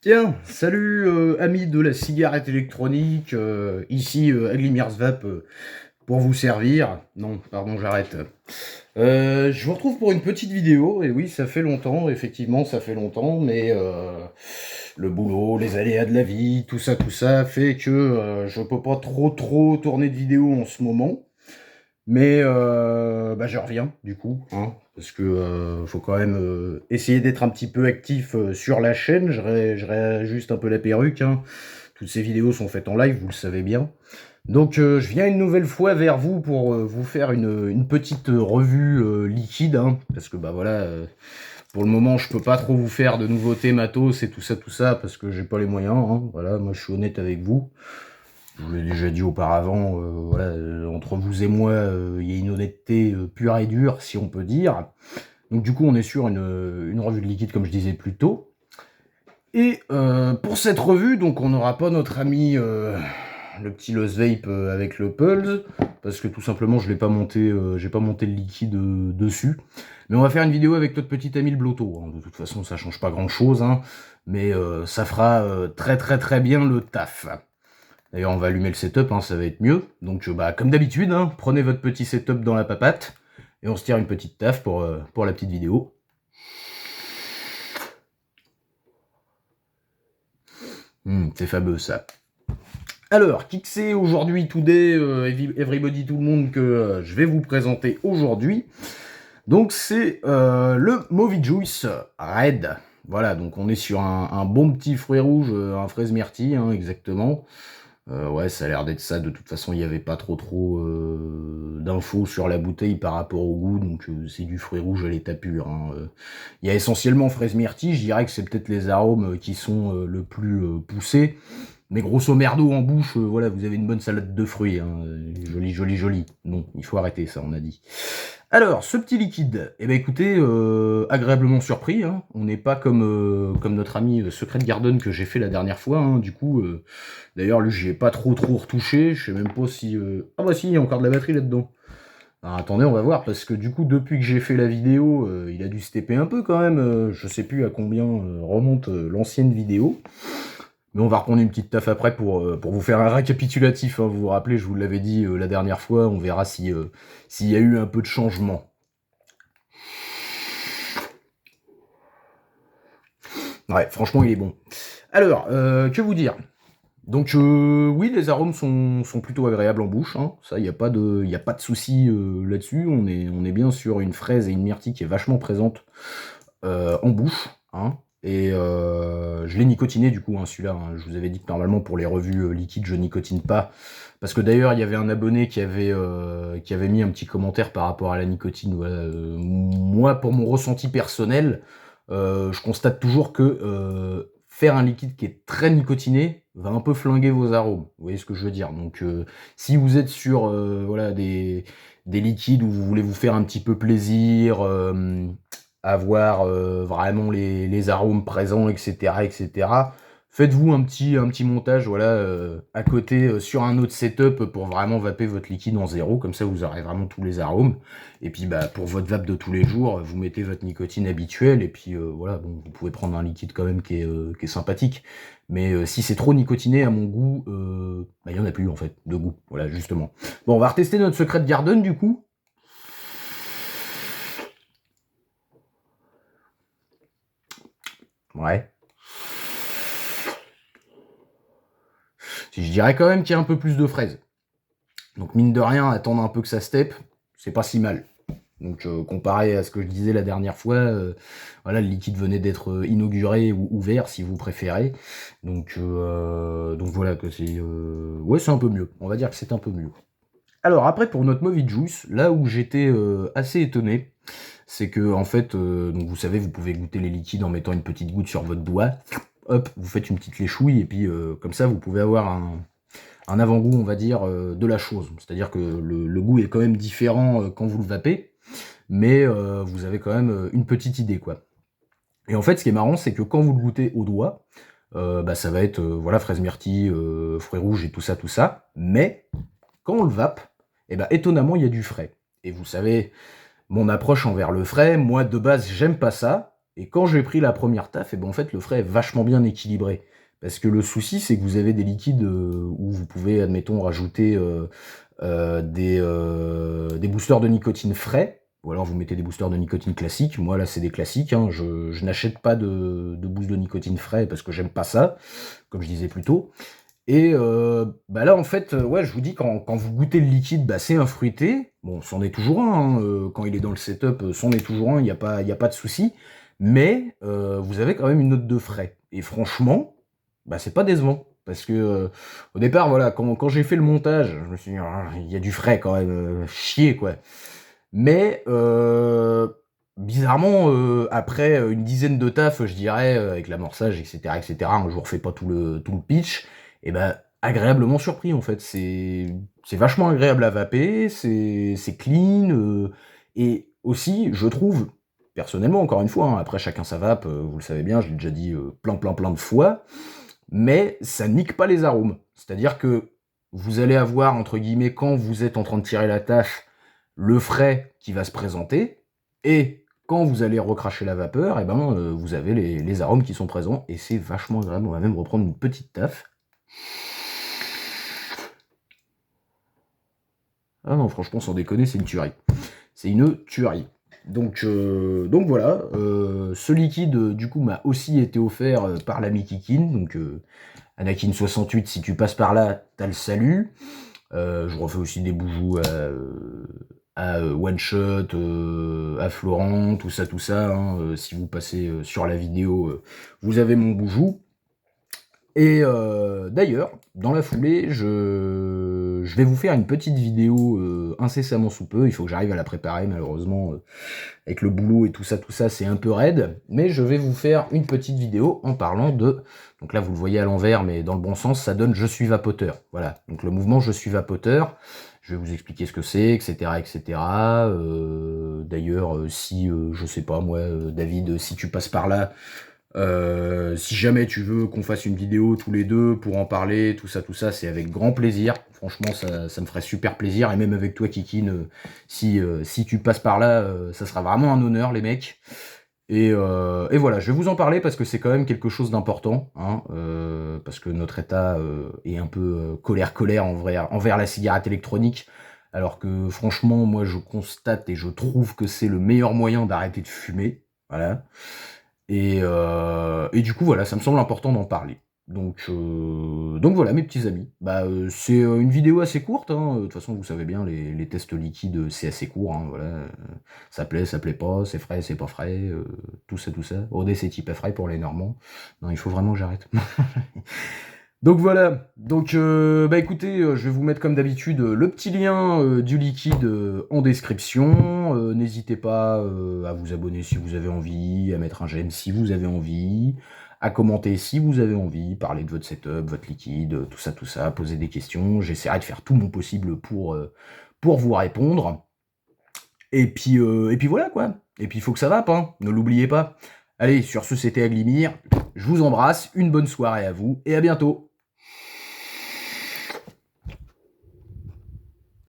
Tiens, salut amis de la cigarette électronique, ici Aglimers Vape pour vous servir. Non, pardon, j'arrête. Je vous retrouve pour une petite vidéo, et oui, ça fait longtemps, effectivement, ça fait longtemps, mais le boulot, les aléas de la vie, tout ça fait que je peux pas trop tourner de vidéos en ce moment. Mais bah, je reviens du coup, hein, parce que faut quand même essayer d'être un petit peu actif sur la chaîne. Je réajuste un peu la perruque, hein. Toutes ces vidéos sont faites en live, vous le savez bien. Donc je viens une nouvelle fois vers vous pour vous faire une petite revue liquide, hein, parce que bah voilà, pour le moment je peux pas trop vous faire de nouveautés matos et tout ça, parce que j'ai pas les moyens, hein. Voilà, moi je suis honnête avec vous. Je vous l'ai déjà dit auparavant, voilà, entre vous et moi, il y a une honnêteté pure et dure, si on peut dire. Donc du coup, on est sur une revue de liquide, comme je disais plus tôt. Et pour cette revue, donc on n'aura pas notre ami le petit Lost Vape avec le Pulse, parce que tout simplement, je l'ai pas monté, j'ai pas monté le liquide dessus. Mais on va faire une vidéo avec notre petit ami le Blotto, hein. De toute façon, ça change pas grand-chose, hein, mais ça fera très bien le taf. D'ailleurs, on va allumer le setup, hein, ça va être mieux. Donc, bah, comme d'habitude, hein, prenez votre petit setup dans la papate et on se tire une petite taf pour la petite vidéo. C'est fameux ça. Alors, qui que c'est aujourd'hui, today, everybody, tout le monde que je vais vous présenter aujourd'hui. Donc, c'est le Movie Juice Red. Voilà, donc on est sur un bon petit fruit rouge, un fraise myrtille, hein, exactement. Ouais, ça a l'air d'être ça. De toute façon, il n'y avait pas trop d'infos sur la bouteille par rapport au goût, donc c'est du fruit rouge à l'état pur, hein. Il y a essentiellement fraise myrtille, je dirais que c'est peut-être les arômes qui sont le plus poussés. Mais grosso merdo en bouche, voilà, vous avez une bonne salade de fruits, hein. Joli. Non, il faut arrêter ça, on a dit. Alors, ce petit liquide, eh ben écoutez, agréablement surpris, hein. On n'est pas comme notre ami Secret Garden que j'ai fait la dernière fois, hein. Du coup, d'ailleurs, lui, j'y ai pas trop retouché. Je sais même pas si... Ah bah si, il y a encore de la batterie là-dedans. Alors, attendez, on va voir, parce que du coup, depuis que j'ai fait la vidéo, il a dû se taper un peu quand même. Je sais plus à combien remonte l'ancienne vidéo. Mais on va reprendre une petite taf après pour vous faire un récapitulatif, hein. Vous vous rappelez, je vous l'avais dit la dernière fois, on verra si, s'il y a eu un peu de changement. Ouais, franchement, il est bon. Alors, que vous dire? Donc oui, les arômes sont plutôt agréables en bouche, hein. Ça, il n'y a pas de souci là-dessus. On est bien sur une fraise et une myrtille qui est vachement présente en bouche, hein. Et je l'ai nicotiné du coup, hein, celui-là, hein. Je vous avais dit que normalement pour les revues liquides, je nicotine pas. Parce que d'ailleurs, il y avait un abonné qui avait mis un petit commentaire par rapport à la nicotine. Voilà, moi, pour mon ressenti personnel, je constate toujours que faire un liquide qui est très nicotiné va un peu flinguer vos arômes. Vous voyez ce que je veux dire? Donc si vous êtes sur voilà, des liquides où vous voulez vous faire un petit peu plaisir, avoir vraiment les arômes présents, etc. Faites-vous un petit montage, voilà, à côté sur un autre setup pour vraiment vaper votre liquide en zéro, comme ça vous aurez vraiment tous les arômes. Et puis bah pour votre vape de tous les jours, vous mettez votre nicotine habituelle et puis voilà, bon, vous pouvez prendre un liquide quand même qui est sympathique. Mais si c'est trop nicotiné à mon goût, bah, il y en a plus en fait de goût, voilà justement. Bon, on va retester notre Secret Garden du coup. Ouais. Si je dirais quand même qu'il y a un peu plus de fraises. Donc mine de rien, attendre un peu que ça step, c'est pas si mal. Donc comparé à ce que je disais la dernière fois, voilà, le liquide venait d'être inauguré ou ouvert si vous préférez. Donc voilà que c'est ouais, c'est un peu mieux. On va dire que c'est un peu mieux. Alors après pour notre Movie Juice, là où j'étais assez étonné, c'est que en fait, donc vous savez, vous pouvez goûter les liquides en mettant une petite goutte sur votre doigt. Hop, vous faites une petite léchouille et puis comme ça vous pouvez avoir un avant-goût, on va dire, de la chose. C'est-à-dire que le goût est quand même différent quand vous le vapez, mais vous avez quand même une petite idée, quoi. Et en fait, ce qui est marrant, c'est que quand vous le goûtez au doigt, bah, ça va être, voilà, fraise myrtille, fruits rouges et tout ça, mais quand on le vape, eh ben, étonnamment, il y a du frais. Et vous savez, mon approche envers le frais, moi, de base, j'aime pas ça, Et quand j'ai pris la première taf, et ben en fait, le frais est vachement bien équilibré. Parce que le souci, c'est que vous avez des liquides où vous pouvez, admettons, rajouter des boosters de nicotine frais, ou alors vous mettez des boosters de nicotine classiques. Moi, là, c'est des classiques, hein. Je n'achète pas de boost de nicotine frais parce que j'aime pas ça, comme je disais plus tôt. Et bah là, en fait, ouais, je vous dis, quand vous goûtez le liquide, bah, c'est un fruité. Bon, c'en est toujours un, hein, quand il est dans le setup, c'en est toujours un, y a pas de souci. Mais vous avez quand même une note de frais. Et franchement, bah, c'est pas décevant. Parce que au départ, voilà, quand j'ai fait le montage, je me suis dit, ah, il y a du frais quand même, chier quoi. Mais bizarrement, après une dizaine de taf, je dirais, avec l'amorçage, etc., hein, je vous refais pas tout le pitch, et ben agréablement surpris en fait. C'est vachement agréable à vaper, c'est clean, et aussi, je trouve, personnellement, encore une fois, hein, après chacun sa vape, vous le savez bien, je l'ai déjà dit plein de fois, mais ça nique pas les arômes. C'est-à-dire que vous allez avoir, entre guillemets, quand vous êtes en train de tirer la tâche, le frais qui va se présenter, et quand vous allez recracher la vapeur, et ben, vous avez les arômes qui sont présents, et c'est vachement agréable. On va même reprendre une petite taf. Ah non, franchement, sans déconner, c'est une tuerie. C'est une tuerie. Donc voilà, ce liquide, du coup, m'a aussi été offert par l'ami Kikin, donc Anakin68, si tu passes par là, t'as le salut. Je refais aussi des boujoux à One Shot, à Florent, tout ça. Hein. Si vous passez sur la vidéo, vous avez mon boujou. Et d'ailleurs, dans la foulée, je vais vous faire une petite vidéo incessamment sous peu. Il faut que j'arrive à la préparer, malheureusement, avec le boulot et tout ça, c'est un peu raide. Mais je vais vous faire une petite vidéo en parlant de... Donc là, vous le voyez à l'envers, mais dans le bon sens, ça donne « Je suis vapoteur ». Voilà, donc le mouvement « Je suis vapoteur ». Je vais vous expliquer ce que c'est, etc. D'ailleurs, si, je sais pas moi, David, si tu passes par là, si jamais tu veux qu'on fasse une vidéo tous les deux pour en parler, tout ça, c'est avec grand plaisir. Franchement, ça me ferait super plaisir. Et même avec toi, Kikin, si tu passes par là, ça sera vraiment un honneur, les mecs. Et voilà, je vais vous en parler parce que c'est quand même quelque chose d'important, hein, parce que notre état est un peu colère envers la cigarette électronique, alors que franchement, moi je constate et je trouve que c'est le meilleur moyen d'arrêter de fumer, voilà. Et du coup, voilà, ça me semble important d'en parler. Donc voilà, mes petits amis. Bah, c'est une vidéo assez courte, hein. De toute façon, vous savez bien, les tests liquides, c'est assez court, hein, voilà. Ça plaît pas, c'est frais, c'est pas frais, tout ça. OD, c'est type frais pour les Normands. Non, il faut vraiment que j'arrête. Donc voilà, donc bah écoutez, je vais vous mettre comme d'habitude le petit lien du liquide en description. N'hésitez pas à vous abonner si vous avez envie, à mettre un j'aime si vous avez envie, à commenter si vous avez envie, parler de votre setup, votre liquide, tout ça, poser des questions. J'essaierai de faire tout mon possible pour vous répondre. Et puis voilà quoi. Et puis il faut que ça vape, hein, ne l'oubliez pas. Allez, sur ce, c'était Aglimir. Je vous embrasse, une bonne soirée à vous et à bientôt.